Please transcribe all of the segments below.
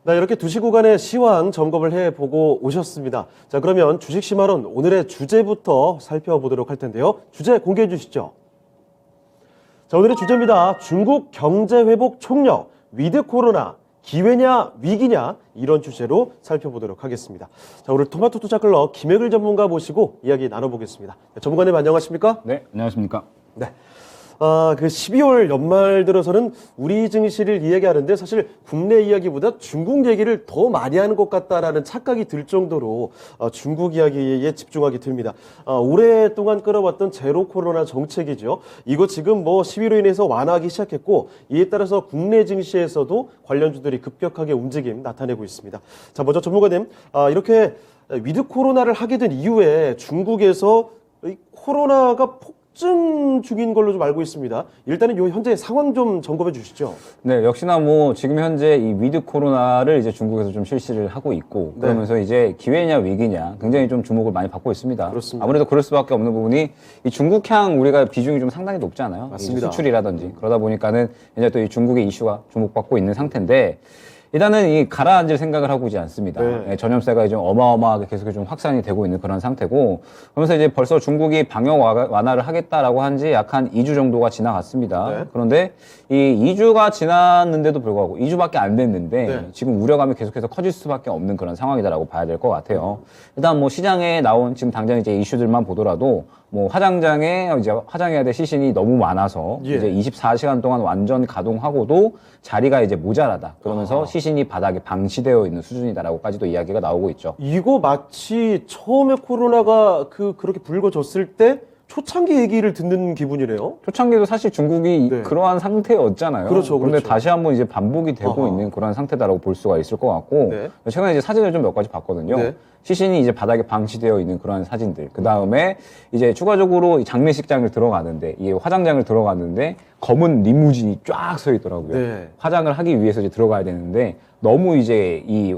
네, 이렇게 2시 구간의 시황 점검을 해보고 오셨습니다. 자, 그러면 주식시마론 오늘의 주제부터 살펴보도록 할 텐데요. 주제 공개해 주시죠. 자, 오늘의 주제입니다. 중국 경제회복 총력, 위드 코로나, 기회냐 위기냐, 이런 주제로 살펴보도록 하겠습니다. 자, 오늘 토마토 투자클럽 김혜글 전문가 모시고 이야기 나눠보겠습니다. 전문가님 안녕하십니까? 네, 안녕하십니까? 네. 그 12월 연말 들어서는 우리 증시를 이야기하는데 사실 국내 이야기보다 중국 얘기를 더 많이 하는 것 같다라는 착각이 들 정도로 중국 이야기에 집중하게 됩니다. 오랫동안 끌어왔던 제로 코로나 정책이죠. 이거 지금 뭐 시위로 인해서 완화하기 시작했고, 이에 따라서 국내 증시에서도 관련주들이 급격하게 움직임 나타내고 있습니다. 자, 먼저 전문가님, 이렇게 위드 코로나를 하게 된 이후에 중국에서 이 코로나가 폭증 중인 걸로 좀 알고 있습니다. 일단은 요 현재 상황 좀 점검해 주시죠. 네, 역시나 뭐 지금 현재 이 위드 코로나를 이제 중국에서 좀 실시를 하고 있고, 그러면서 이제 기회냐 위기냐 굉장히 좀 주목을 많이 받고 있습니다. 그렇습니다. 아무래도 그럴 수밖에 없는 부분이 이 중국향 우리가 비중이 좀 상당히 높잖아요. 맞습니다. 수출이라든지. 그러다 보니까는 이제 또 이 중국의 이슈가 주목받고 있는 상태인데, 일단은 이 가라앉을 생각을 하고 있지 않습니다. 네. 전염세가 좀 어마어마하게 계속 좀 확산이 되고 있는 그런 상태고, 그러면서 이제 벌써 중국이 방역 완화를 하겠다라고 한 지 약 한 2주 정도가 지나갔습니다. 네. 그런데 이 2주가 지났는데도 불구하고 2주밖에 안 됐는데 네. 지금 우려감이 계속해서 커질 수밖에 없는 그런 상황이다라고 봐야 될 것 같아요. 일단 뭐 시장에 나온 지금 당장 이제 이슈들만 보더라도 뭐 화장장에 이제 화장해야 될 시신이 너무 많아서 예. 이제 24시간 동안 완전 가동하고도 자리가 이제 모자라다. 그러면서 시신이 바닥에 방치되어 있는 수준이다라고까지도 이야기가 나오고 있죠. 이거 마치 처음에 코로나가 그렇게 불거졌을 때 초창기 얘기를 듣는 기분이네요. 초창기도 사실 중국이 네. 그러한 상태였잖아요. 그렇죠, 그런데 그렇죠. 다시 한번 이제 반복이 되고 아하. 있는 그런 상태다라고 볼 수가 있을 것 같고, 네. 최근에 이제 사진을 좀 몇 가지 봤거든요. 네. 시신이 이제 바닥에 방치되어 있는 그런 사진들. 그 다음에 이제 추가적으로 이 장례식장을 들어가는데, 이 화장장을 들어가는데 검은 리무진이 쫙 서 있더라고요. 네. 화장을 하기 위해서 이제 들어가야 되는데 너무 이제 이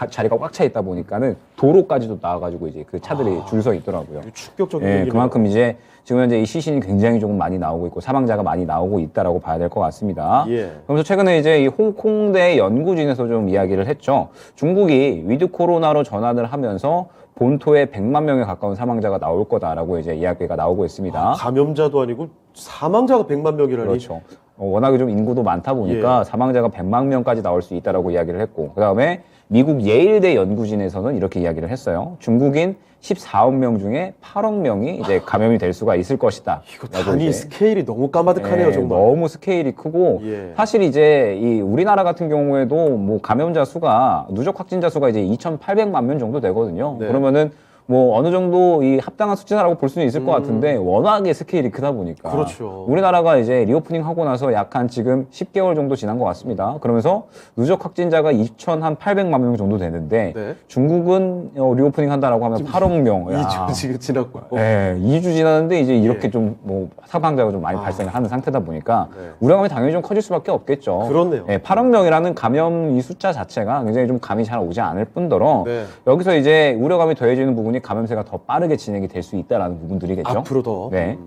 자리가 꽉 차 있다 보니까는 도로까지도 나와가지고 이제 그 차들이 줄 서 있더라고요. 충격적인 예, 얘기네요. 그만큼 이제 지금 현재 이 시신이 굉장히 조금 많이 나오고 있고 사망자가 많이 나오고 있다라고 봐야 될 것 같습니다. 예. 그러면서 최근에 이제 이 홍콩대 연구진에서 좀 이야기를 했죠. 중국이 위드 코로나로 전환을 하면서 본토에 100만 명에 가까운 사망자가 나올 거다라고 이제 이야기가 나오고 있습니다. 감염자도 아니고 사망자가 100만 명이라니. 그렇죠. 워낙에 좀 인구도 많다 보니까 예. 사망자가 100만 명까지 나올 수 있다라고 이야기를 했고, 그 다음에 미국 예일대 연구진에서는 이렇게 이야기를 했어요. 중국인 14억 명 중에 8억 명이 이제 감염이 될 수가 있을 것이다. 이거 단위 스케일이 너무 까마득하네요, 예, 정말. 너무 스케일이 크고, 예. 사실 이제 이 우리나라 같은 경우에도 뭐 감염자 수가, 누적 확진자 수가 이제 2,800만 명 정도 되거든요. 네. 그러면은 뭐 어느 정도 이 합당한 수치다라고 볼 수는 있을 것 같은데, 워낙에 스케일이 크다 보니까. 그렇죠. 우리나라가 이제 리오프닝 하고 나서 약 한 지금 10개월 정도 지난 것 같습니다. 그러면서 누적 확진자가 2,800만 명 정도 되는데, 네. 중국은 리오프닝 한다라고 하면 8억 명. 야. 2주 지금 지났고. 예, 2주 지났는데 이제 이렇게 예. 좀 뭐 사망자가 좀 많이 발생을 하는 상태다 보니까 네. 우려감이 당연히 좀 커질 수밖에 없겠죠. 그렇네요. 예, 8억 명이라는 감염 이 숫자 자체가 굉장히 좀 감이 잘 오지 않을 뿐더러 네. 여기서 이제 우려감이 더해지는 부분이 감염세가 더 빠르게 진행이 될 수 있다라는 부분들이겠죠. 앞으로 더. 네.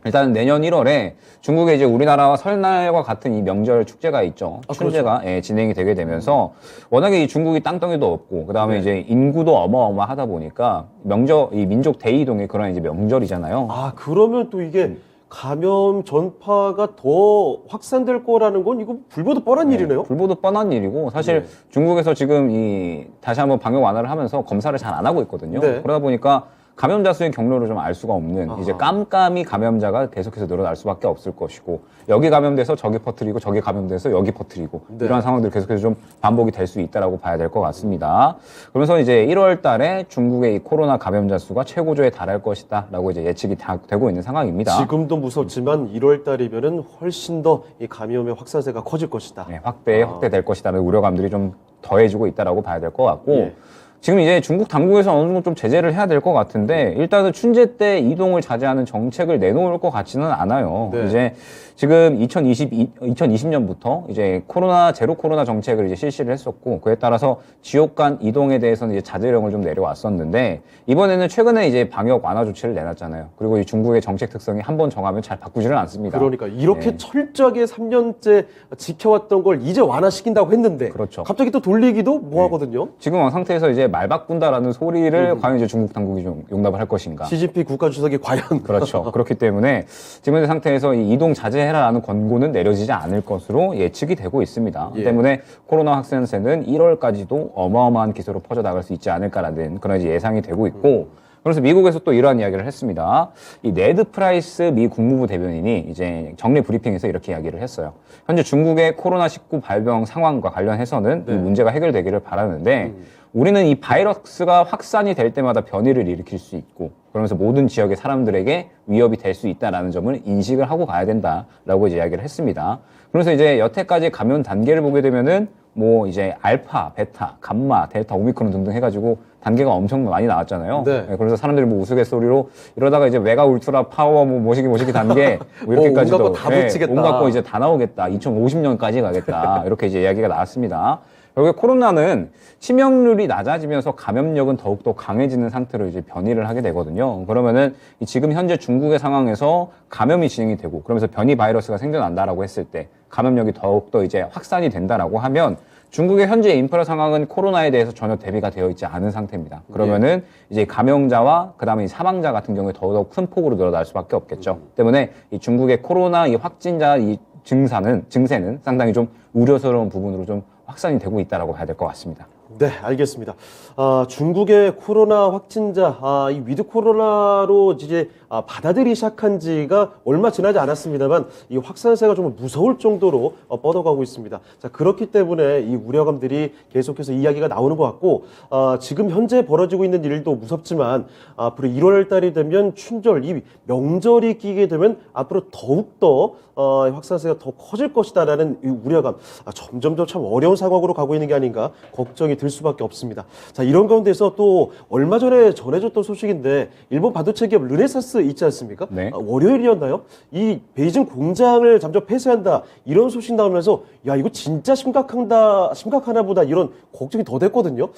일단 내년 1월에 중국에 이제 우리나라와 설날과 같은 이 명절 축제가 있죠. 아,春제가 예, 진행이 되게 되면서 워낙에 이 중국이 땅덩이도 없고 그다음에 네. 이제 인구도 어마어마하다 보니까 이 민족 대이동의 그런 이제 명절이잖아요. 그러면 또 이게 감염 전파가 더 확산될 거라는 건 이거 불보듯 뻔한 일이네요. 불보듯 뻔한 일이고 사실 네. 중국에서 지금 다시 한번 방역 완화를 하면서 검사를 잘 안 하고 있거든요. 네. 그러다 보니까 감염자 수의 경로를 좀 알 수가 없는 이제 깜깜이 감염자가 계속해서 늘어날 수밖에 없을 것이고, 여기 감염돼서 저기 퍼뜨리고 저기 감염돼서 여기 퍼뜨리고 네. 이러한 상황들이 계속해서 좀 반복이 될 수 있다라고 봐야 될 것 같습니다. 그러면서 이제 1월 달에 중국의 이 코로나 감염자 수가 최고조에 달할 것이다라고 이제 예측이 되고 있는 상황입니다. 지금도 무섭지만 1월 달이면은 훨씬 더 이 감염의 확산세가 커질 것이다. 네, 확대될 것이다라는 우려감들이 좀 더해지고 있다라고 봐야 될 것 같고, 예. 지금 이제 중국 당국에서 어느 정도 좀 제재를 해야 될 것 같은데 일단은 춘제 때 이동을 자제하는 정책을 내놓을 것 같지는 않아요. 네. 이제 지금 2020년부터 이제 제로 코로나 정책을 이제 실시를 했었고 그에 따라서 지역 간 이동에 대해서는 이제 자제령을 좀 내려왔었는데 이번에는 최근에 이제 방역 완화 조치를 내놨잖아요. 그리고 이 중국의 정책 특성이 한 번 정하면 잘 바꾸지를 않습니다. 그러니까 이렇게 네. 철저하게 3년째 지켜왔던 걸 이제 완화시킨다고 했는데 그렇죠. 갑자기 또 돌리기도 뭐하거든요. 지금 상태에서 이제 말 바꾼다라는 소리를 과연 이제 중국 당국이 좀 용납을 할 것인가? 시진핑 국가주석이 과연 그렇죠. 그렇기 때문에 지금 현재 상태에서 이 이동 자제해라라는 권고는 내려지지 않을 것으로 예측이 되고 있습니다. 예. 때문에 코로나 확산세는 1월까지도 어마어마한 기세로 퍼져나갈 수 있지 않을까라는 그런 이제 예상이 되고 있고 그래서 미국에서 또 이러한 이야기를 했습니다. 이 네드 프라이스 미 국무부 대변인이 이제 정례 브리핑에서 이렇게 이야기를 했어요. 현재 중국의 코로나19 발병 상황과 관련해서는 이 문제가 해결되기를 바라는데 우리는 이 바이러스가 확산이 될 때마다 변이를 일으킬 수 있고 그러면서 모든 지역의 사람들에게 위협이 될 수 있다는 점을 인식을 하고 가야 된다라고 이제 이야기를 했습니다. 그래서 이제 여태까지 감염 단계를 보게 되면은 뭐 이제 알파, 베타, 감마, 델타, 오미크론 등등 해가지고 단계가 엄청 많이 나왔잖아요. 네. 그래서 사람들이 뭐 우스갯소리로 이러다가 이제 메가 울트라 파워 뭐 모시기 단계 뭐 이렇게까지도 온갖 거다 붙이겠다. 온갖 거 이제 다 나오겠다. 2050년까지 가겠다. 이렇게 이제 이야기가 나왔습니다. 결국에 코로나는 치명률이 낮아지면서 감염력은 더욱더 강해지는 상태로 이제 변이를 하게 되거든요. 그러면은 지금 현재 중국의 상황에서 감염이 진행이 되고 그러면서 변이 바이러스가 생겨난다라고 했을 때 감염력이 더욱더 이제 확산이 된다라고 하면 중국의 현재 인프라 상황은 코로나에 대해서 전혀 대비가 되어 있지 않은 상태입니다. 그러면은 이제 감염자와 그다음에 사망자 같은 경우에 더더욱 큰 폭으로 늘어날 수밖에 없겠죠. 때문에 이 중국의 코로나 이 확진자 이 증세는 상당히 좀 우려스러운 부분으로 좀 확산이 되고 있다라고 봐야 될 것 같습니다. 네, 알겠습니다. 중국의 코로나 확진자, 이 위드 코로나로 이제 받아들이기 시작한 지가 얼마 지나지 않았습니다만 이 확산세가 좀 무서울 정도로 뻗어가고 있습니다. 자, 그렇기 때문에 이 우려감들이 계속해서 이야기가 나오는 것 같고 지금 현재 벌어지고 있는 일도 무섭지만 앞으로 1월 달이 되면 춘절, 이 명절이 끼게 되면 앞으로 더욱더 확산세가 더 커질 것이다라는 이 우려감, 점점 참 어려운 상황으로 가고 있는 게 아닌가 걱정이 들 수밖에 없습니다. 자, 이런 가운데서 또 얼마 전에 전해졌던 소식인데 일본 반도체 기업 르네사스 있지 않습니까? 네. 월요일이었나요? 이 베이징 공장을 잠정 폐쇄한다 이런 소식 나오면서 야 이거 진짜 심각하나 보다 이런 걱정이 더 됐거든요.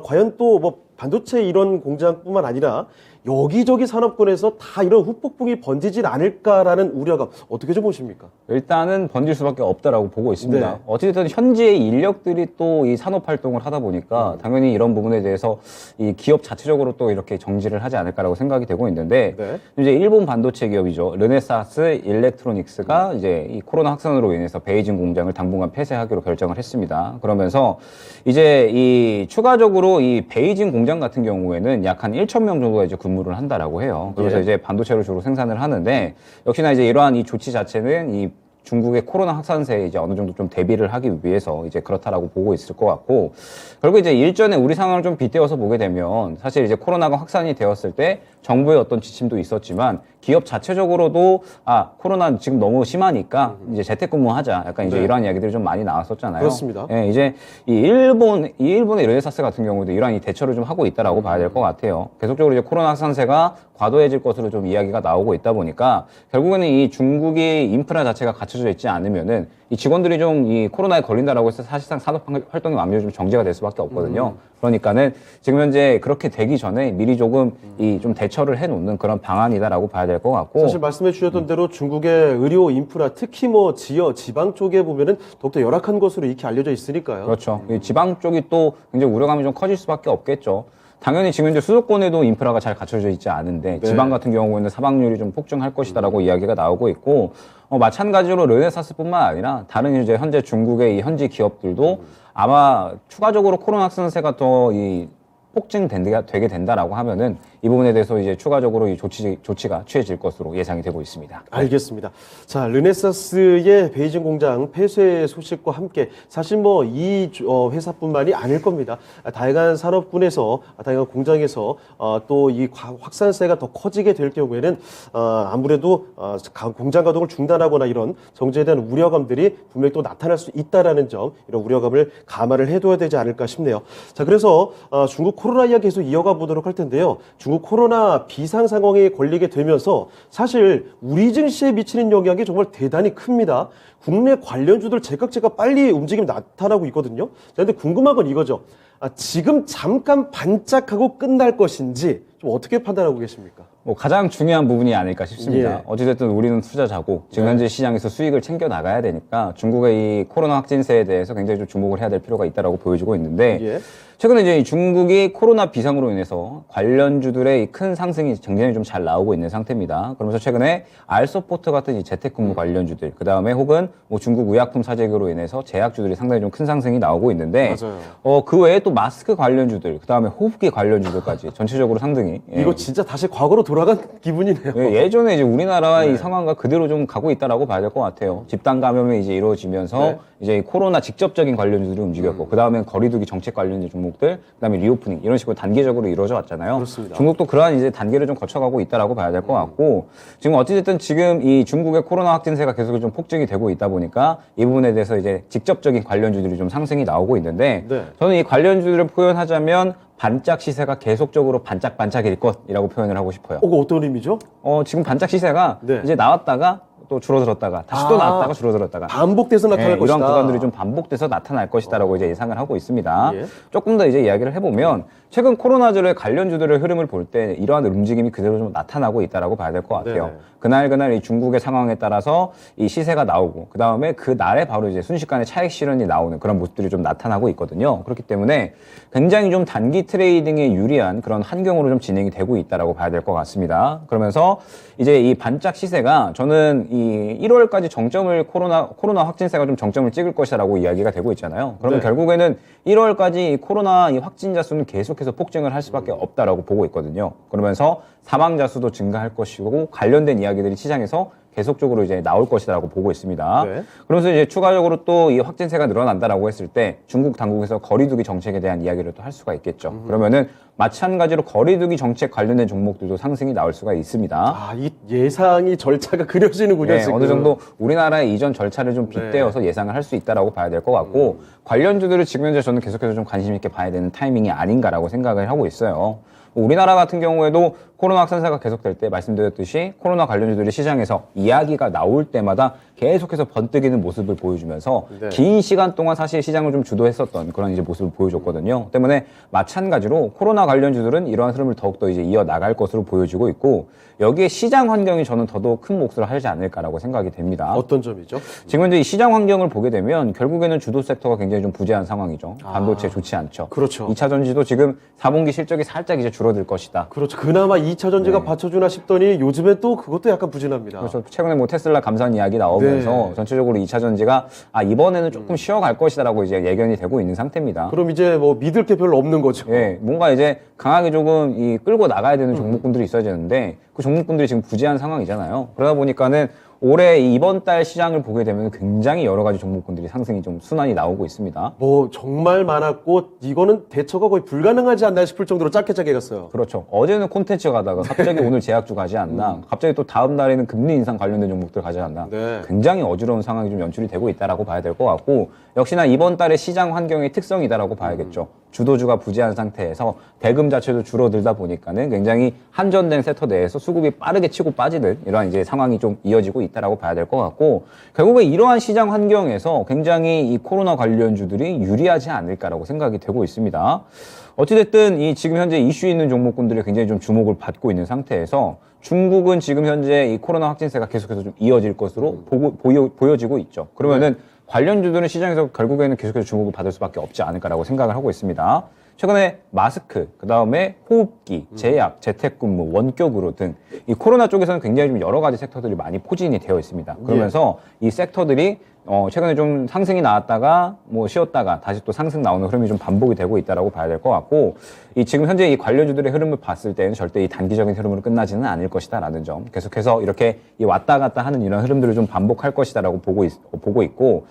과연 또 뭐 반도체 이런 공장뿐만 아니라 여기저기 산업군에서 다 이런 후폭풍이 번지질 않을까라는 우려감 어떻게 좀 보십니까? 일단은 번질 수밖에 없다라고 보고 있습니다. 네. 어쨌든 현지의 인력들이 또 이 산업 활동을 하다 보니까 당연히 이런 부분에 대해서 이 기업 자체적으로 또 이렇게 정지를 하지 않을까라고 생각이 되고 있는데 네. 이제 일본 반도체 기업이죠. 르네사스 일렉트로닉스가 이제 이 코로나 확산으로 인해서 베이징 공장을 당분간 폐쇄하기로 결정을 했습니다. 그러면서 이제 이 추가적으로 이 베이징 공장 같은 경우에는 약 한 1,000명 정도가 이제 근무를 한다라고 해요. 그래서 예. 이제 반도체를 주로 생산을 하는데 역시나 이제 이러한 이 조치 자체는 이 중국의 코로나 확산세에 이제 어느 정도 좀 대비를 하기 위해서 이제 그렇다라고 보고 있을 것 같고 결국 이제 일전에 우리 상황을 좀 빗대어서 보게 되면 사실 이제 코로나가 확산이 되었을 때 정부의 어떤 지침도 있었지만 기업 자체적으로도 코로나 지금 너무 심하니까 이제 재택근무하자 약간 이제 네. 이러한 이야기들이 좀 많이 나왔었잖아요. 그렇습니다. 예, 이제 이 일본의 르네사스 같은 경우도 이러한 이 대처를 좀 하고 있다라고 봐야 될 것 같아요. 계속적으로 이제 코로나 확산세가 과도해질 것으로 좀 이야기가 나오고 있다 보니까 결국에는 이 중국의 인프라 자체가 갖춰져 있지 않으면은 이 직원들이 좀 이 코로나에 걸린다라고 해서 사실상 산업 활동이 완전히 좀 정지가 될 수밖에 없거든요. 그러니까는 지금 현재 그렇게 되기 전에 미리 조금 이 좀 대처를 해놓는 그런 방안이다라고 봐야 될 것 같고. 사실 말씀해 주셨던 대로 중국의 의료 인프라 특히 뭐 지방 쪽에 보면은 더욱더 열악한 것으로 익히 알려져 있으니까요. 그렇죠. 이 지방 쪽이 또 굉장히 우려감이 좀 커질 수밖에 없겠죠. 당연히 지금 이제 수도권에도 인프라가 잘 갖춰져 있지 않은데 네. 지방 같은 경우에는 사망률이 좀 폭증할 것이다라고 이야기가 나오고 있고 마찬가지로 르네사스뿐만 아니라 다른 이제 현재 중국의 이 현지 기업들도 아마 추가적으로 코로나 확산세가 더 이 폭증되게 된다라고 하면은 이 부분에 대해서 이제 추가적으로 이 조치가 취해질 것으로 예상이 되고 있습니다. 알겠습니다. 자, 르네사스의 베이징 공장 폐쇄 소식과 함께 사실 뭐 이 회사뿐만이 아닐 겁니다. 다양한 산업군에서, 다양한 공장에서 또 이 확산세가 더 커지게 될 경우에는 아무래도 공장 가동을 중단하거나 이런 정제에 대한 우려감들이 분명히 또 나타날 수 있다라는 점, 이런 우려감을 감안을 해둬야 되지 않을까 싶네요. 자, 그래서 중국 코로나 이야기 계속 이어가 보도록 할 텐데요. 중국 코로나 비상 상황에 걸리게 되면서 사실 우리 증시에 미치는 영향이 정말 대단히 큽니다. 국내 관련주들 제각제각 빨리 움직임이 나타나고 있거든요. 자, 근데 궁금한 건 이거죠. 지금 잠깐 반짝하고 끝날 것인지 좀 어떻게 판단하고 계십니까? 뭐 가장 중요한 부분이 아닐까 싶습니다. 예. 어찌됐든 우리는 투자자고 지금 현재 시장에서 수익을 챙겨 나가야 되니까 중국의 이 코로나 확진세에 대해서 굉장히 좀 주목을 해야 될 필요가 있다라고 보여지고 있는데 예. 최근에 이제 이 중국이 코로나 비상으로 인해서 관련주들의 큰 상승이 굉장히 좀 잘 나오고 있는 상태입니다. 그러면서 최근에 알서포트 같은 이 재택근무 관련주들, 그 다음에 혹은 뭐 중국 의약품 사재기로 인해서 제약주들이 상당히 좀 큰 상승이 나오고 있는데, 맞아요. 그 외에 또 마스크 관련주들, 그 다음에 호흡기 관련주들까지 전체적으로 상승이 이거 진짜 다시 과거로 돌아간 기분이네요. 예전에 이제 우리나라와 이 상황과 그대로 좀 가고 있다라고 봐야 될 것 같아요. 집단 감염이 이제 이루어지면서 네. 이제 코로나 직접적인 관련주들이 움직였고, 그 다음엔 거리두기 정책 관련 종목들, 그 다음에 리오프닝 이런 식으로 단계적으로 이루어져 왔잖아요. 그렇습니다. 중국도 그러한 이제 단계를 좀 거쳐가고 있다라고 봐야 될 것 같고, 지금 어찌됐든 지금 이 중국의 코로나 확진세가 계속 좀 폭증이 되고 있다 보니까 이 부분에 대해서 이제 직접적인 관련주들이 좀 상승이 나오고 있는데, 네. 저는 이 관련주들을 표현하자면 반짝 시세가 계속적으로 반짝반짝일 것이라고 표현을 하고 싶어요. 그거 어떤 의미죠? 지금 반짝 시세가 네. 이제 나왔다가 또 줄어들었다가 다시 또 나왔다가 줄어들었다가 반복돼서 나타날 것이다. 이런 구간들이 좀 반복돼서 나타날 것이다라고 이제 예상을 하고 있습니다. 예. 조금 더 이제 이야기를 해보면 최근 코로나절의 관련주들의 흐름을 볼 때 이러한 움직임이 그대로 좀 나타나고 있다라고 봐야 될 것 같아요. 네. 그날 이 중국의 상황에 따라서 이 시세가 나오고 그 다음에 그 날에 바로 이제 순식간에 차익 실현이 나오는 그런 모습들이 좀 나타나고 있거든요. 그렇기 때문에 굉장히 좀 단기 트레이딩에 유리한 그런 환경으로 좀 진행이 되고 있다라고 봐야 될 것 같습니다. 그러면서 이제 이 반짝 시세가 저는 이 1월까지 정점을 코로나 확진세가 좀 정점을 찍을 것이라고 이야기가 되고 있잖아요. 그러면 네. 결국에는 1월까지 코로나 이 확진자 수는 계속해서 폭증을 할 수밖에 없다라고 보고 있거든요. 그러면서 사망자 수도 증가할 것이고 관련된 이야기들이 시장에서 계속적으로 이제 나올 것이라고 보고 있습니다. 네. 그러면서 이제 추가적으로 또 이 확진세가 늘어난다라고 했을 때 중국 당국에서 거리두기 정책에 대한 이야기를 또 할 수가 있겠죠. 그러면은 마찬가지로 거리두기 정책 관련된 종목들도 상승이 나올 수가 있습니다. 이 예상이 절차가 그려지는군요. 네, 지금. 어느 정도 우리나라의 이전 절차를 좀 빗대어서 예상을 할 수 있다라고 봐야 될 것 같고 관련주들을 지금 현재 저는 계속해서 좀 관심 있게 봐야 되는 타이밍이 아닌가라고 생각을 하고 있어요. 우리나라 같은 경우에도 코로나 확산세가 계속될 때 말씀드렸듯이 코로나 관련주들이 시장에서 이야기가 나올 때마다 계속해서 번뜩이는 모습을 보여주면서 네. 긴 시간 동안 사실 시장을 좀 주도했었던 그런 이제 모습을 보여줬거든요. 때문에 마찬가지로 코로나 관련주들은 이러한 흐름을 더욱더 이제 이어 나갈 것으로 보여지고 있고 여기에 시장 환경이 저는 더더욱 큰 몫을 하지 않을까라고 생각이 됩니다. 어떤 점이죠? 지금 현재 이 시장 환경을 보게 되면 결국에는 주도 섹터가 굉장히 좀 부재한 상황이죠. 반도체 좋지 않죠. 그렇죠. 2차 전지도 지금 4분기 실적이 살짝 이제 줄어들 것이다. 그렇죠. 그나마 2차 전지가 받쳐주나 싶더니 요즘에 또 그것도 약간 부진합니다. 그래서 최근에 뭐 테슬라 감산 이야기 나오면서 네. 전체적으로 2차 전지가 이번에는 조금 쉬어갈 것이다라고 이제 예견이 되고 있는 상태입니다. 그럼 이제 뭐 믿을 게 별로 없는 거죠. 예, 뭔가 이제 강하게 조금 이 끌고 나가야 되는 종목군들이 있어야 되는데 그 종목군들이 지금 부재한 상황이잖아요. 그러다 보니까는 올해 이번 달 시장을 보게 되면 굉장히 여러 가지 종목군들이 상승이 좀 순환이 나오고 있습니다. 뭐 정말 많았고 이거는 대처가 거의 불가능하지 않나 싶을 정도로 짧게 갔어요. 그렇죠. 어제는 콘텐츠 가다가 갑자기 오늘 제약주 가지 않나, 갑자기 또 다음 달에는 금리 인상 관련된 종목들 가지 않나, 네. 굉장히 어지러운 상황이 좀 연출이 되고 있다라고 봐야 될 것 같고, 역시나 이번 달의 시장 환경의 특성이다라고 봐야겠죠. 주도주가 부재한 상태에서 대금 자체도 줄어들다 보니까는 굉장히 한전된 섹터 내에서 수급이 빠르게 치고 빠지는 이러한 이제 상황이 좀 이어지고 있다라고 봐야 될 것 같고, 결국에 이러한 시장 환경에서 굉장히 이 코로나 관련주들이 유리하지 않을까라고 생각이 되고 있습니다. 어찌됐든 이 지금 현재 이슈 있는 종목군들이 굉장히 좀 주목을 받고 있는 상태에서 중국은 지금 현재 이 코로나 확진세가 계속해서 좀 이어질 것으로 보여지고 있죠. 그러면은 관련주들은 시장에서 결국에는 계속해서 주목을 받을 수밖에 없지 않을까라고 생각을 하고 있습니다. 최근에 마스크, 그 다음에 호흡기, 제약, 재택근무, 원격으로 등 이 코로나 쪽에서는 굉장히 좀 여러 가지 섹터들이 많이 포진이 되어 있습니다. 그러면서 이 섹터들이 최근에 좀 상승이 나왔다가 뭐 쉬었다가 다시 또 상승 나오는 흐름이 좀 반복이 되고 있다라고 봐야 될 것 같고, 지금 현재 이 관료주들의 흐름을 봤을 때는 절대 이 단기적인 흐름으로 끝나지는 않을 것이다라는 점, 계속해서 이렇게 이 왔다 갔다 하는 이런 흐름들을 좀 반복할 것이다라고 보고 있고,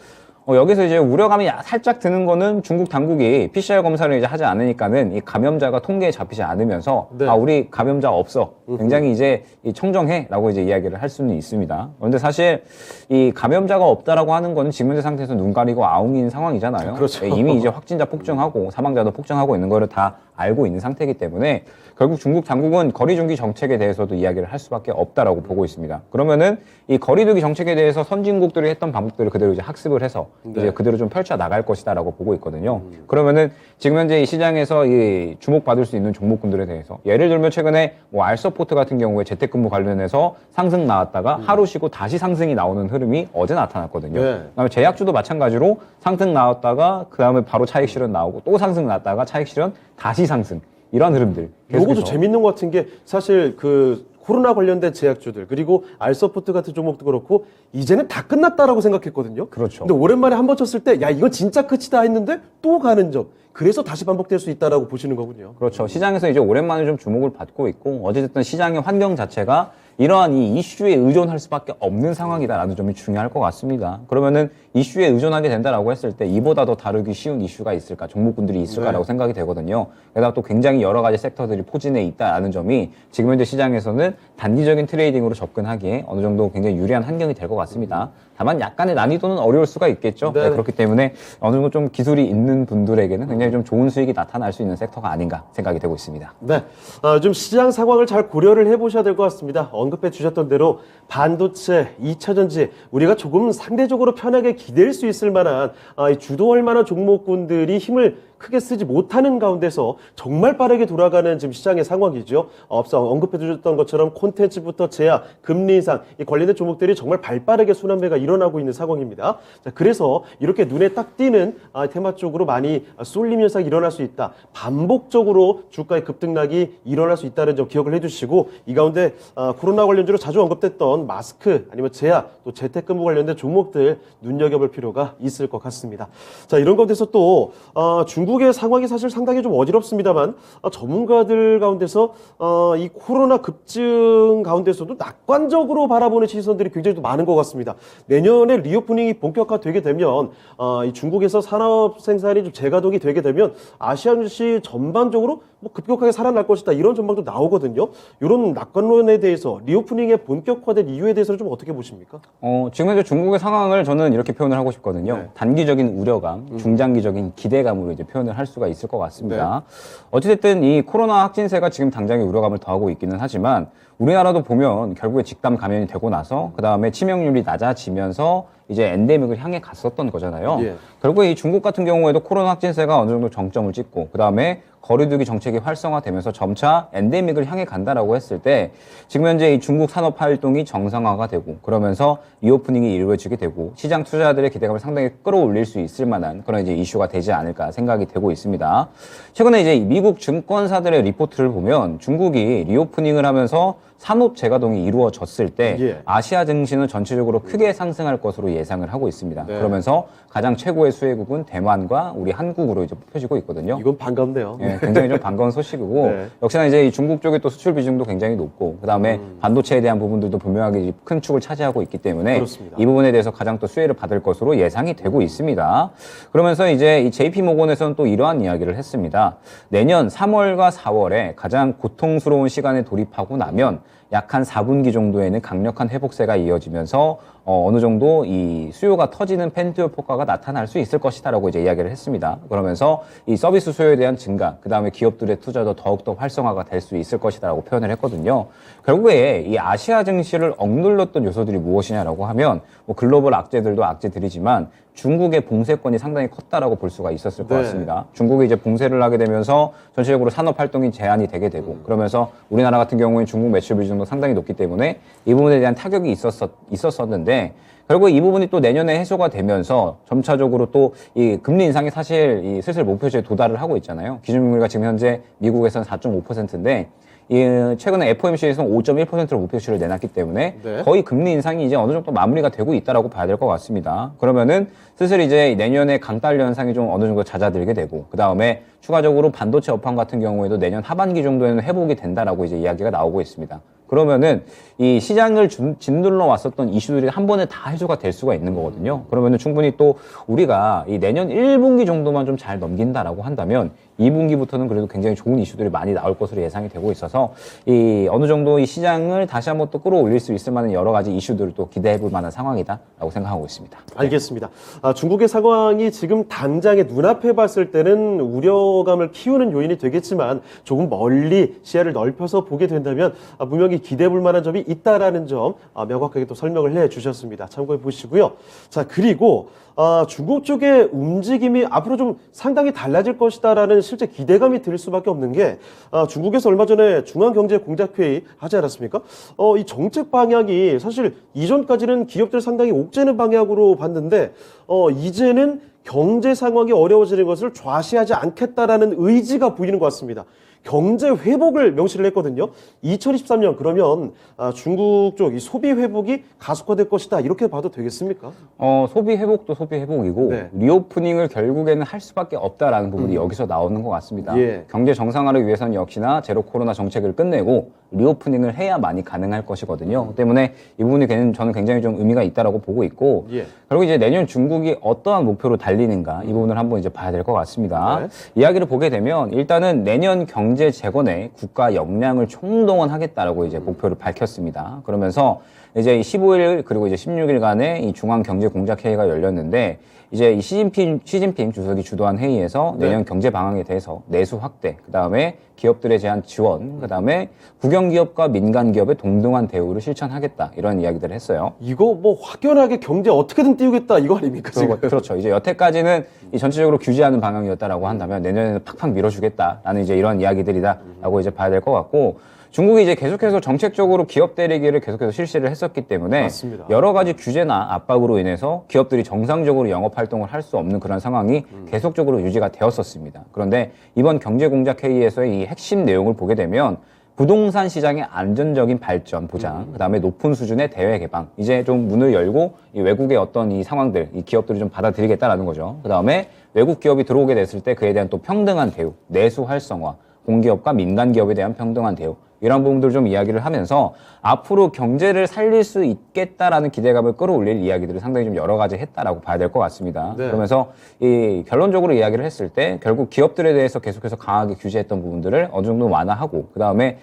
여기서 이제 우려감이 살짝 드는 거는 중국 당국이 PCR 검사를 이제 하지 않으니까는 이 감염자가 통계에 잡히지 않으면서 네. 우리 감염자 없어. 굉장히 이제 이 청정해라고 이제 이야기를 할 수는 있습니다. 그런데 사실 이 감염자가 없다라고 하는 거는 지금 현재 상태에서 눈 가리고 아웅인 상황이잖아요. 그렇죠. 이미 이제 확진자 폭증하고 사망자도 폭증하고 있는 거를 다 알고 있는 상태이기 때문에 결국 중국 당국은 거리두기 정책에 대해서도 이야기를 할 수밖에 없다라고 보고 있습니다. 그러면은 이 거리두기 정책에 대해서 선진국들이 했던 방법들을 그대로 이제 학습을 해서 이제 그대로 좀 펼쳐 나갈 것이다라고 보고 있거든요. 그러면은 지금 현재 이 시장에서 이 주목받을 수 있는 종목군들에 대해서 예를 들면 최근에 뭐 알서포트 같은 경우에 재택근무 관련해서 상승 나왔다가 하루 쉬고 다시 상승이 나오는 흐름이 어제 나타났거든요. 네. 그다음에 제약주도 마찬가지로 상승 나왔다가 그다음에 바로 차익 실현 나오고 또 상승 나왔다가 차익 실현 다시 상승, 이런 흐름들. 요것도 계속해서. 재밌는 것 같은 게 사실 그 코로나 관련된 제약주들 그리고 알서포트 같은 종목도 그렇고 이제는 다 끝났다라고 생각했거든요. 그렇죠. 근데 오랜만에 한번 쳤을 때 야 이건 진짜 끝이다 했는데 또 가는 점. 그래서 다시 반복될 수 있다라고 보시는 거군요. 그렇죠. 시장에서 이제 오랜만에 좀 주목을 받고 있고, 어쨌든 시장의 환경 자체가 이러한 이 이슈에 의존할 수밖에 없는 상황이다라는 점이 중요할 것 같습니다. 그러면은 이슈에 의존하게 된다라고 했을 때 이보다 더 다루기 쉬운 이슈가 있을까, 종목군들이 있을까라고 생각이 되거든요. 게다가 또 굉장히 여러 가지 섹터들이 포진해 있다라는 점이 지금 현재 시장에서는 단기적인 트레이딩으로 접근하기에 어느 정도 굉장히 유리한 환경이 될 것 같습니다. 다만 약간의 난이도는 어려울 수가 있겠죠. 네. 그렇기 때문에 어느 정도 좀 기술이 있는 분들에게는 굉장히 좀 좋은 수익이 나타날 수 있는 섹터가 아닌가 생각이 되고 있습니다. 네, 좀 시장 상황을 잘 고려를 해보셔야 될 것 같습니다. 언급해 주셨던 대로 반도체, 2차전지 우리가 조금 상대적으로 편하게 기댈 수 있을 만한 주도할 만한 종목군들이 힘을 크게 쓰지 못하는 가운데서 정말 빠르게 돌아가는 지금 시장의 상황이죠. 앞서 언급해 주셨던 것처럼 콘텐츠부터 제약, 금리 인상 이 관련된 종목들이 정말 발빠르게 순환매가 일어나고 있는 상황입니다. 자, 그래서 이렇게 눈에 딱 띄는 테마 쪽으로 많이 쏠림 현상이 일어날 수 있다. 반복적으로 주가의 급등락이 일어날 수 있다는 점 기억을 해주시고 이 가운데 코로나 관련주로 자주 언급됐던 마스크 아니면 제약 또 재택근무 관련된 종목들 눈여겨볼 필요가 있을 것 같습니다. 자, 이런 가운데서 또 중국의 상황이 사실 상당히 좀 어지럽습니다만 전문가들 가운데서 이 코로나 급증 가운데서도 낙관적으로 바라보는 시선들이 굉장히 또 많은 것 같습니다. 내년에 리오프닝이 본격화되게 되면 이 중국에서 산업 생산이 좀 재가동이 되게 되면 아시아 증시 전반적으로 뭐 급격하게 살아날 것이다 이런 전망도 나오거든요. 이런 낙관론에 대해서 리오프닝의 본격화된 이유에 대해서는 좀 어떻게 보십니까? 지금 현재 중국의 상황을 저는 이렇게 표현을 하고 싶거든요. 네. 단기적인 우려감, 중장기적인 기대감으로 이제 표현을 할 수가 있을 것 같습니다. 어찌됐든 이 코로나 확진세가 지금 당장의 우려감을 더하고 있기는 하지만 우리나라도 보면 결국에 집단 감염이 되고 나서 그 다음에 치명률이 낮아지면서 이제 엔데믹을 향해 갔었던 거잖아요. 예. 결국에 이 중국 같은 경우에도 코로나 확진세가 어느 정도 정점을 찍고 그 다음에 거리두기 정책이 활성화되면서 점차 엔데믹을 향해 간다라고 했을 때 지금 현재 이 중국 산업 활동이 정상화가 되고 그러면서 리오프닝이 이루어지게 되고 시장 투자자들의 기대감을 상당히 끌어올릴 수 있을 만한 그런 이제 이슈가 되지 않을까 생각이 되고 있습니다. 최근에 이제 미국 증권사들의 리포트를 보면 중국이 리오프닝을 하면서 산업 재가동이 이루어졌을 때 예. 아시아 증시는 전체적으로 크게 상승할 것으로 예상을 하고 있습니다. 네. 그러면서 가장 최고의 수혜국은 대만과 우리 한국으로 이제 뽑혀지고 있거든요. 이건 반갑네요. 예, 굉장히 좀 반가운 소식이고 네. 역시나 이제 이 중국 쪽의 또 수출 비중도 굉장히 높고 그다음에 반도체에 대한 부분들도 분명하게 큰 축을 차지하고 있기 때문에 그렇습니다. 이 부분에 대해서 가장 또 수혜를 받을 것으로 예상이 되고 있습니다. 그러면서 이제 이 JP 모건에서는 또 이러한 이야기를 했습니다. 내년 3월과 4월에 가장 고통스러운 시간에 돌입하고 나면 약 한 4분기 정도에는 강력한 회복세가 이어지면서 어느 정도 이 수요가 터지는 펜트업 효과가 나타날 수 있을 것이다라고 이제 이야기를 했습니다. 그러면서 이 서비스 수요에 대한 증가, 그 다음에 기업들의 투자도 더욱더 활성화가 될 수 있을 것이다라고 표현을 했거든요. 결국에 이 아시아 증시를 억눌렀던 요소들이 무엇이냐라고 하면 뭐 글로벌 악재들도 악재들이지만 중국의 봉쇄권이 상당히 컸다라고 볼 수가 있었을 것 네. 같습니다. 중국이 이제 봉쇄를 하게 되면서 전체적으로 산업 활동이 제한이 되게 되고 그러면서 우리나라 같은 경우에 중국 매출 비중도 상당히 높기 때문에 이 부분에 대한 타격이 있었었는데 결국 이 부분이 또 내년에 해소가 되면서 점차적으로 또 이 금리 인상이 사실 이 슬슬 목표치에 도달을 하고 있잖아요. 기준금리가 지금 현재 미국에서는 4.5%인데 최근에 FOMC에서 5.1%로 목표치를 내놨기 때문에 네. 거의 금리 인상이 이제 어느 정도 마무리가 되고 있다라고 봐야 될 것 같습니다. 그러면은 슬슬 이제 내년에 강달러 현상이 좀 어느 정도 잦아들게 되고 그 다음에 추가적으로 반도체 업황 같은 경우에도 내년 하반기 정도에는 회복이 된다라고 이제 이야기가 나오고 있습니다. 그러면은 이 시장을 짓눌러 왔었던 이슈들이 한 번에 다 해소가 될 수가 있는 거거든요. 그러면은 충분히 또 우리가 이 내년 1분기 정도만 좀 잘 넘긴다라고 한다면 2분기부터는 그래도 굉장히 좋은 이슈들이 많이 나올 것으로 예상이 되고 있어서 이 어느 정도 이 시장을 다시 한번 또 끌어올릴 수 있을 만한 여러 가지 이슈들을 또 기대해 볼 만한 상황이다라고 생각하고 있습니다. 알겠습니다. 중국의 상황이 지금 당장에 눈앞에 봤을 때는 우려감을 키우는 요인이 되겠지만 조금 멀리 시야를 넓혀서 보게 된다면 분명히 기대해 볼 만한 점이 있다라는 점 명확하게 또 설명을 해 주셨습니다. 참고해 보시고요. 자, 그리고 중국 쪽의 움직임이 앞으로 좀 상당히 달라질 것이다라는 실제 기대감이 들 수밖에 없는 게 중국에서 얼마 전에 중앙경제공작회의 하지 않았습니까? 이 정책 방향이 사실 이전까지는 기업들 상당히 옥죄는 방향으로 봤는데 이제는 경제 상황이 어려워지는 것을 좌시하지 않겠다라는 의지가 보이는 것 같습니다. 경제 회복을 명시를 했거든요. 2023년 그러면 중국 쪽 이 소비 회복이 가속화될 것이다 이렇게 봐도 되겠습니까? 소비 회복도 소비 회복이고 네. 리오프닝을 결국에는 할 수밖에 없다라는 부분이 여기서 나오는 것 같습니다. 예. 경제 정상화를 위해서는 역시나 제로 코로나 정책을 끝내고 리오프닝을 해야만이 가능할 것이거든요. 그 때문에 이 부분이 저는 굉장히 좀 의미가 있다라고 보고 있고 예. 그리고 이제 내년 중국이 어떠한 목표로 달리는가 이 부분을 한번 이제 봐야 될 것 같습니다. 네. 이야기를 보게 되면 일단은 내년 경제 재건에 국가 역량을 총동원하겠다라고 이제 목표를 밝혔습니다. 그러면서 이제 15일 그리고 이제 16일간의 이 중앙경제공작회의가 열렸는데 이제 이 시진핑 주석이 주도한 회의에서 네. 내년 경제 방향에 대해서 내수 확대, 그 다음에 기업들에 대한 지원, 그 다음에 국영기업과 민간기업의 동등한 대우를 실천하겠다 이런 이야기들을 했어요. 이거 뭐 확연하게 경제 어떻게든 띄우겠다 이거 아닙니까 지금? 그렇죠. 이제 여태까지는 이 전체적으로 규제하는 방향이었다라고 한다면 내년에는 팍팍 밀어주겠다라는 이제 이런 이야기들이다라고 이제 봐야 될 것 같고 중국이 이제 계속해서 정책적으로 기업 대리기를 계속해서 실시를 했었기 때문에 맞습니다. 여러 가지 규제나 압박으로 인해서 기업들이 정상적으로 영업 활동을 할 수 없는 그런 상황이 계속적으로 유지가 되었었습니다. 그런데 이번 경제공작회의에서의 이 핵심 내용을 보게 되면 부동산 시장의 안전적인 발전 보장, 그다음에 높은 수준의 대외 개방, 이제 좀 문을 열고 이 외국의 어떤 이 상황들, 이 기업들이 좀 받아들이겠다라는 거죠. 그다음에 외국 기업이 들어오게 됐을 때 그에 대한 또 평등한 대우, 내수 활성화, 공기업과 민간 기업에 대한 평등한 대우, 이런 부분들을 좀 이야기를 하면서 앞으로 경제를 살릴 수 있겠다라는 기대감을 끌어올릴 이야기들을 상당히 좀 여러 가지 했다라고 봐야 될 것 같습니다. 네. 그러면서 이 결론적으로 이야기를 했을 때 결국 기업들에 대해서 계속해서 강하게 규제했던 부분들을 어느 정도 완화하고 그다음에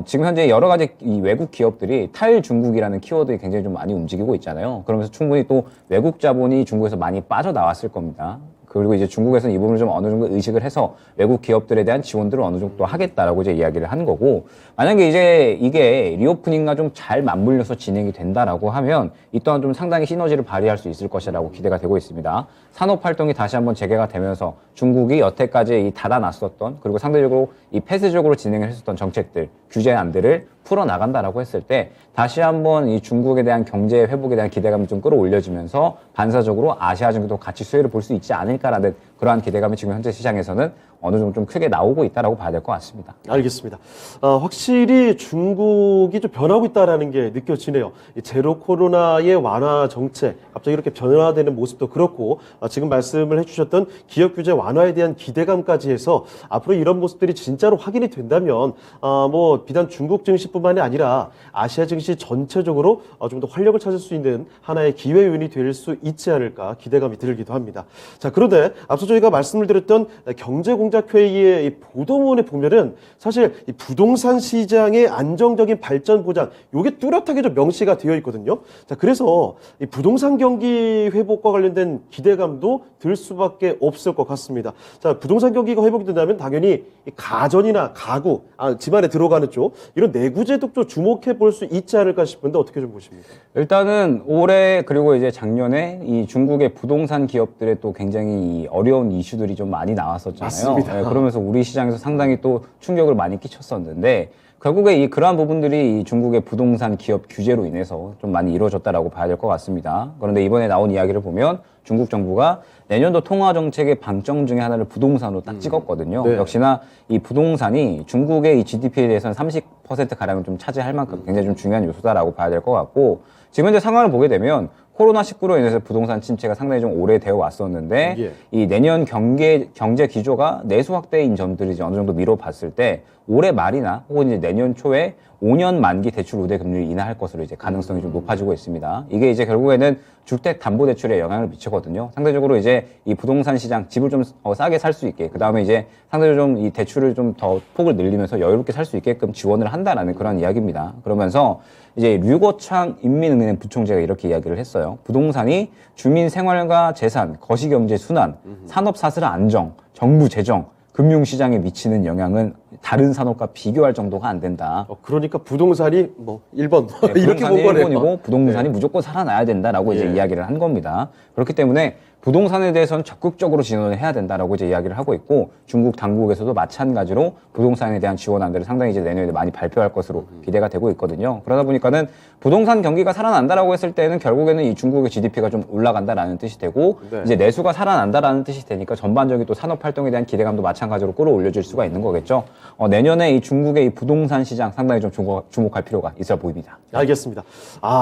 지금 현재 여러 가지 이 외국 기업들이 탈중국이라는 키워드가 굉장히 좀 많이 움직이고 있잖아요. 그러면서 충분히 또 외국 자본이 중국에서 많이 빠져나왔을 겁니다. 그리고 이제 중국에서는 이 부분을 좀 어느 정도 의식을 해서 외국 기업들에 대한 지원들을 어느 정도 하겠다라고 이제 이야기를 하는 거고, 만약에 이제 이게 리오프닝과 좀 잘 맞물려서 진행이 된다라고 하면 이 또한 좀 상당히 시너지를 발휘할 수 있을 것이라고 기대가 되고 있습니다. 산업 활동이 다시 한번 재개가 되면서 중국이 여태까지 이 닫아놨었던 그리고 상대적으로 이 폐쇄적으로 진행을 했었던 정책들, 규제안들을 풀어나간다라고 했을 때 다시 한번 이 중국에 대한 경제 회복에 대한 기대감이 좀 끌어올려지면서 반사적으로 아시아 증시도 같이 수혜를 볼 수 있지 않을까라는 그러한 기대감이 지금 현재 시장에서는 어느 정도 좀 크게 나오고 있다라고 봐야 될 것 같습니다. 알겠습니다. 확실히 중국이 좀 변하고 있다라는 게 느껴지네요. 이 제로 코로나의 완화 정책, 갑자기 이렇게 변화되는 모습도 그렇고, 지금 말씀을 해주셨던 기업 규제 완화에 대한 기대감까지 해서 앞으로 이런 모습들이 진짜로 확인이 된다면, 뭐 비단 중국 증시뿐만이 아니라 아시아 증시 전체적으로 좀 더 활력을 찾을 수 있는 하나의 기회 요인이 될 수 있지 않을까 기대감이 들기도 합니다. 자, 그런데 앞서 저희가 말씀을 드렸던 경제공작회의의 이 보도문에 보면은 사실 이 부동산 시장의 안정적인 발전 보장, 요게 뚜렷하게 좀 명시가 되어 있거든요. 자, 그래서 이 부동산 경기 회복과 관련된 기대감도 들 수밖에 없을 것 같습니다. 자, 부동산 경기가 회복이 된다면 당연히 이 가전이나 가구, 집안에 들어가는 쪽, 이런 내구재도 좀 주목해 볼 수 있지 않을까 싶은데 어떻게 좀 보십니까? 일단은 올해 그리고 이제 작년에 이 중국의 부동산 기업들의 또 굉장히 어려운 이슈들이 좀 많이 나왔었잖아요. 맞습니다. 그러면서 우리 시장에서 상당히 또 충격을 많이 끼쳤었는데 결국에 그러한 부분들이 이 중국의 부동산 기업 규제로 인해서 좀 많이 이루어졌다라고 봐야 될 것 같습니다. 그런데 이번에 나온 이야기를 보면 중국 정부가 내년도 통화 정책의 방점 중에 하나를 부동산으로 딱 찍었거든요. 네. 역시나 이 부동산이 중국의 이 GDP에 대해서는 30%가량을 좀 차지할 만큼 굉장히 좀 중요한 요소다라고 봐야 될 것 같고, 지금 현재 상황을 보게 되면 코로나19로 인해서 부동산 침체가 상당히 좀 오래되어 왔었는데, 예. 이 내년 경제 기조가 내수 확대인 점들이 이제 어느 정도 미뤄봤을 때 올해 말이나 혹은 이제 내년 초에 5년 만기 대출 우대 금리를 인하할 것으로 이제 가능성이 좀 높아지고 있습니다. 이게 이제 결국에는 주택 담보 대출에 영향을 미치거든요. 상대적으로 이제 이 부동산 시장 집을 좀 싸게 살 수 있게, 그 다음에 이제 상대적으로 좀 이 대출을 좀 더 폭을 늘리면서 여유롭게 살 수 있게끔 지원을 한다라는 그런 이야기입니다. 그러면서 이제 류거창 인민은행 부총재가 이렇게 이야기를 했어요. 부동산이 주민 생활과 재산, 거시경제 순환, 산업 사슬 안정, 정부 재정, 금융시장에 미치는 영향은 다른 산업과 비교할 정도가 안 된다. 그러니까 부동산이 뭐 1번 네, 이렇게 본 부동산이 거네요. 1번이고 부동산이 네. 무조건 살아나야 된다라고 이제 예. 이야기를 한 겁니다. 그렇기 때문에 부동산에 대해서는 적극적으로 지원을 해야 된다라고 이제 이야기를 하고 있고, 중국 당국에서도 마찬가지로 부동산에 대한 지원안들을 상당히 이제 내년에 많이 발표할 것으로 기대가 되고 있거든요. 그러다 보니까는 부동산 경기가 살아난다라고 했을 때는 결국에는 이 중국의 GDP가 좀 올라간다라는 뜻이 되고, 네. 이제 내수가 살아난다라는 뜻이 되니까 전반적인 또 산업 활동에 대한 기대감도 마찬가지로 끌어올려질 수가 있는 거겠죠. 내년에 이 중국의 이 부동산 시장 상당히 좀 주목할 필요가 있어 보입니다. 알겠습니다.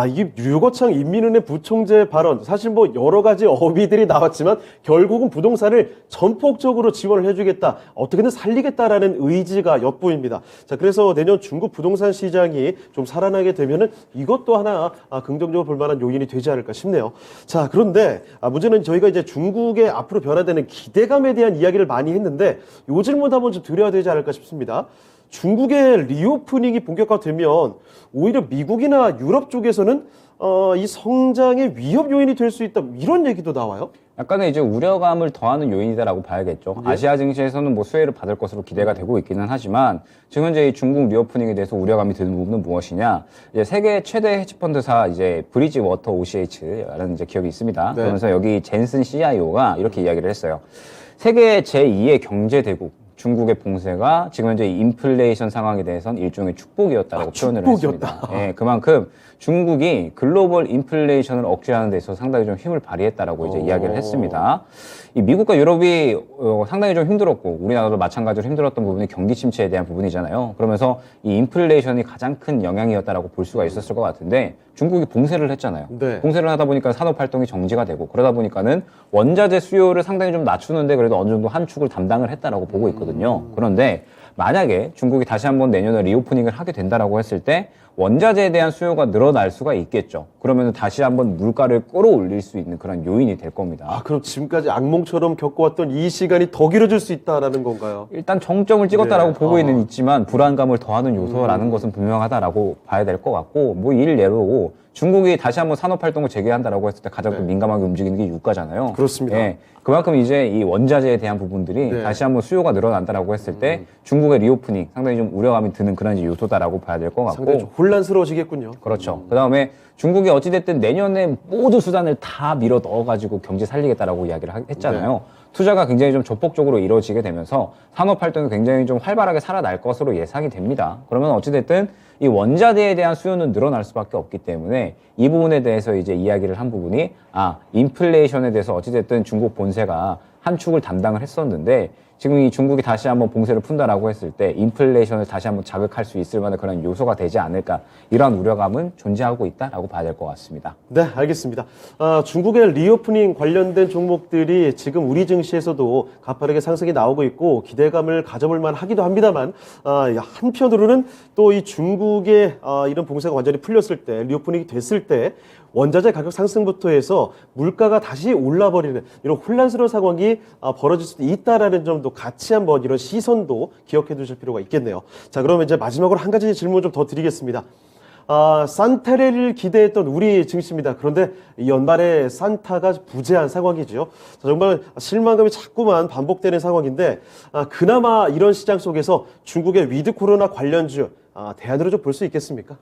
이게 류거창 인민은행 부총재 발언, 사실 뭐 여러 가지 어휘들이 나왔지만 결국은 부동산을 전폭적으로 지원을 해주겠다, 어떻게든 살리겠다라는 의지가 엿보입니다. 자, 그래서 내년 중국 부동산 시장이 좀 살아나게 되면은 이것도 하나 긍정적으로 볼 만한 요인이 되지 않을까 싶네요. 자, 그런데 문제는 저희가 이제 중국의 앞으로 변화되는 기대감에 대한 이야기를 많이 했는데 요 질문 한번 좀 드려야 되지 않을까 싶습니다. 중국의 리오프닝이 본격화되면 오히려 미국이나 유럽 쪽에서는 이 성장의 위협 요인이 될 수 있다, 이런 얘기도 나와요. 약간의 이제 우려감을 더하는 요인이다라고 봐야겠죠. 예. 아시아 증시에서는 뭐 수혜를 받을 것으로 기대가 되고 있기는 하지만, 지금 현재 이 중국 리오프닝에 대해서 우려감이 드는 부분은 무엇이냐? 이제 세계 최대 헤지펀드사 이제 브리지 워터 OCH라는 이제 기업이 있습니다. 네. 그러면서 여기 젠슨 CIO가 이렇게 이야기를 했어요. 세계 제2의 경제 대국 중국의 봉쇄가 지금 현재 이 인플레이션 상황에 대해서는 일종의 축복이었다라고 표현을 축복이었다. 했습니다. 예, 그만큼 중국이 글로벌 인플레이션을 억제하는 데 있어서 상당히 좀 힘을 발휘했다라고 이제 이야기를 했습니다. 이 미국과 유럽이 상당히 좀 힘들었고, 우리나라도 마찬가지로 힘들었던 부분이 경기 침체에 대한 부분이잖아요. 그러면서 이 인플레이션이 가장 큰 영향이었다라고 볼 수가 있었을 것 같은데, 중국이 봉쇄를 했잖아요. 네. 봉쇄를 하다 보니까 산업 활동이 정지가 되고, 그러다 보니까는 원자재 수요를 상당히 좀 낮추는데 그래도 어느 정도 한 축을 담당을 했다라고 보고 있거든요. 그런데 만약에 중국이 다시 한번 내년에 리오프닝을 하게 된다라고 했을 때 원자재에 대한 수요가 늘어날 수가 있겠죠. 그러면 다시 한번 물가를 끌어올릴 수 있는 그런 요인이 될 겁니다. 그럼 지금까지 악몽처럼 겪어왔던 이 시간이 더 길어질 수 있다라는 건가요? 일단 정점을 찍었다라고 네. 보고 있지만 불안감을 더하는 요소라는 것은 분명하다라고 봐야 될 것 같고, 뭐 일례로 중국이 다시 한번 산업 활동을 재개한다라고 했을 때 가장 또 민감하게 움직이는 게 유가잖아요. 그렇습니다. 예, 그만큼 이제 이 원자재에 대한 부분들이 네. 다시 한번 수요가 늘어난다라고 했을 때 중국의 리오프닝 상당히 좀 우려감이 드는 그런 이제 요소다라고 봐야 될 것 같고. 상당히 좀 혼란스러워지겠군요. 그렇죠. 그 다음에 중국이 어찌됐든 내년에 모두 수단을 다 밀어 넣어가지고 경제 살리겠다라고 이야기를 했잖아요. 투자가 굉장히 좀 조폭적으로 이루어지게 되면서 산업 활동이 굉장히 좀 활발하게 살아날 것으로 예상이 됩니다. 그러면 어찌됐든 이 원자재에 대한 수요는 늘어날 수밖에 없기 때문에 이 부분에 대해서 이제 이야기를 한 부분이, 인플레이션에 대해서 어찌됐든 중국 본세가 한 축을 담당을 했었는데, 지금 이 중국이 다시 한번 봉쇄를 푼다라고 했을 때 인플레이션을 다시 한번 자극할 수 있을 만한 그런 요소가 되지 않을까, 이러한 우려감은 존재하고 있다라고 봐야 될 것 같습니다. 네, 알겠습니다. 중국의 리오프닝 관련된 종목들이 지금 우리 증시에서도 가파르게 상승이 나오고 있고 기대감을 가져볼 만하기도 합니다만, 한편으로는 또 이 중국의 이런 봉쇄가 완전히 풀렸을 때, 리오프닝이 됐을 때 원자재 가격 상승부터 해서 물가가 다시 올라버리는 이런 혼란스러운 상황이 벌어질 수도 있다라는 점도 같이 한번 이런 시선도 기억해 두실 필요가 있겠네요. 자, 그러면 이제 마지막으로 한 가지 질문 좀 더 드리겠습니다. 산타를 기대했던 우리 증시입니다. 그런데 이 연말에 산타가 부재한 상황이죠. 자, 정말 실망감이 자꾸만 반복되는 상황인데, 그나마 이런 시장 속에서 중국의 위드 코로나 관련주 대안으로 좀 볼 수 있겠습니까?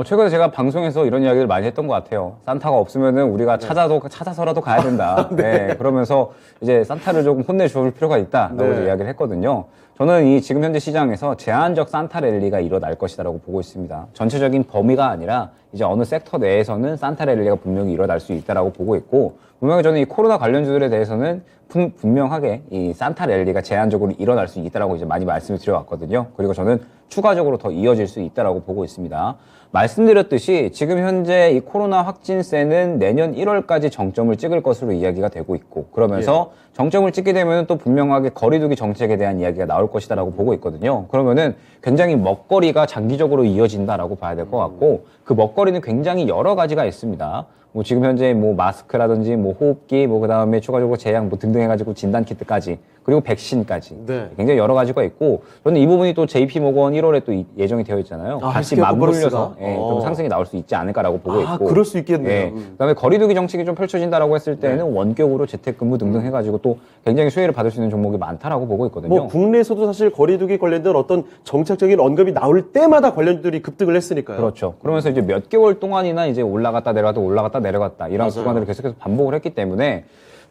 최근에 제가 방송에서 이런 이야기를 많이 했던 것 같아요. 산타가 없으면은 우리가 찾아서라도 가야 된다. 네. 그러면서 이제 산타를 조금 혼내줄 필요가 있다라고 네. 이제 이야기를 했거든요. 저는 이 지금 현재 시장에서 제한적 산타 랠리가 일어날 것이다라고 보고 있습니다. 전체적인 범위가 아니라 이제 어느 섹터 내에서는 산타 랠리가 분명히 일어날 수 있다라고 보고 있고, 분명히 저는 이 코로나 관련주들에 대해서는 분명하게 이 산타 랠리가 제한적으로 일어날 수 있다라고 이제 많이 말씀을 드려왔거든요. 그리고 저는 추가적으로 더 이어질 수 있다라고 보고 있습니다. 말씀드렸듯이 지금 현재 이 코로나 확진세는 내년 1월까지 정점을 찍을 것으로 이야기가 되고 있고, 그러면서 정점을 찍게 되면 또 분명하게 거리두기 정책에 대한 이야기가 나올 것이다라고 보고 있거든요. 그러면은 굉장히 먹거리가 장기적으로 이어진다라고 봐야 될 것 같고, 그 먹거리는 굉장히 여러 가지가 있습니다. 뭐 지금 현재 뭐 마스크라든지 뭐 호흡기, 뭐 그다음에 추가적으로 제약 뭐 등등 해가지고 진단 키트까지, 그리고 백신까지 네. 굉장히 여러 가지가 있고, 저는 이 부분이 또 JP모건 1월에 또 예정이 되어 있잖아요. 같이 헬스케어 맞물려서 컨퍼런스가? 좀 상승이 나올 수 있지 않을까라고 보고 있고. 그럴 수 있겠네요. 예. 그다음에 거리두기 정책이 좀 펼쳐진다라고 했을 때는 원격으로 재택근무 등등 해가지고 또 굉장히 수혜를 받을 수 있는 종목이 많다라고 보고 있거든요. 뭐 국내에서도 사실 거리두기 관련된 어떤 정책적인 언급이 나올 때마다 관련주들이 급등을 했으니까요. 그렇죠. 그러면서 이제 몇 개월 동안이나 이제 올라갔다 내려갔다 이런 맞아요. 구간들을 계속해서 반복을 했기 때문에,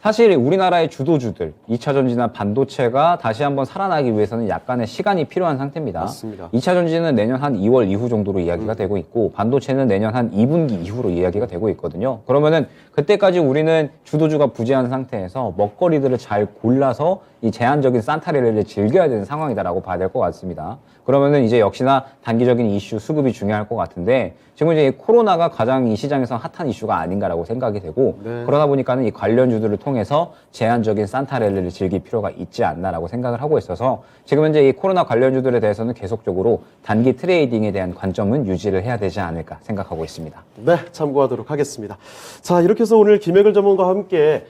사실 우리나라의 주도주들, 2차 전지나 반도체가 다시 한번 살아나기 위해서는 약간의 시간이 필요한 상태입니다. 맞습니다. 2차 전지는 내년 한 2월 이후 정도로 이야기가 되고 있고, 반도체는 내년 한 2분기 이후로 이야기가 되고 있거든요. 그러면은 그때까지 우리는 주도주가 부재한 상태에서 먹거리들을 잘 골라서 이 제한적인 산타랠리를 즐겨야 되는 상황이다라고 봐야 될 것 같습니다. 그러면은 이제 역시나 단기적인 이슈 수급이 중요할 것 같은데, 지금 이제 이 코로나가 가장 이 시장에서 핫한 이슈가 아닌가라고 생각이 되고, 네. 그러다 보니까는 이 관련주들을 통해서 제한적인 산타 랠리를 즐길 필요가 있지 않나라고 생각을 하고 있어서, 지금 현재 이 코로나 관련주들에 대해서는 계속적으로 단기 트레이딩에 대한 관점은 유지를 해야 되지 않을까 생각하고 있습니다. 네, 참고하도록 하겠습니다. 자, 이렇게 해서 오늘 김혜글 전문가와 함께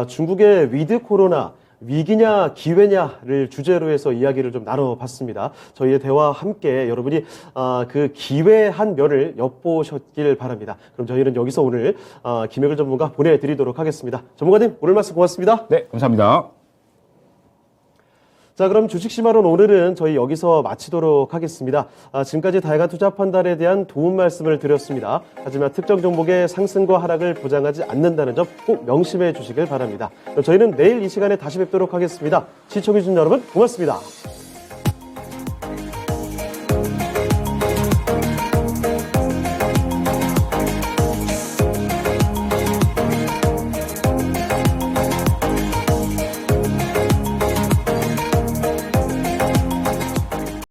중국의 위드 코로나 위기냐 기회냐를 주제로 해서 이야기를 좀 나눠봤습니다. 저희의 대화와 함께 여러분이 그 기회 한 면을 엿보셨길 바랍니다. 그럼 저희는 여기서 오늘 김혜글 전문가 보내드리도록 하겠습니다. 전문가님, 오늘 말씀 고맙습니다. 네, 감사합니다. 자, 그럼 주식시마론 오늘은 저희 여기서 마치도록 하겠습니다. 지금까지 다양한 투자 판단에 대한 도움 말씀을 드렸습니다. 하지만 특정 종목의 상승과 하락을 보장하지 않는다는 점 꼭 명심해 주시길 바랍니다. 그럼 저희는 내일 이 시간에 다시 뵙도록 하겠습니다. 시청해주신 여러분 고맙습니다.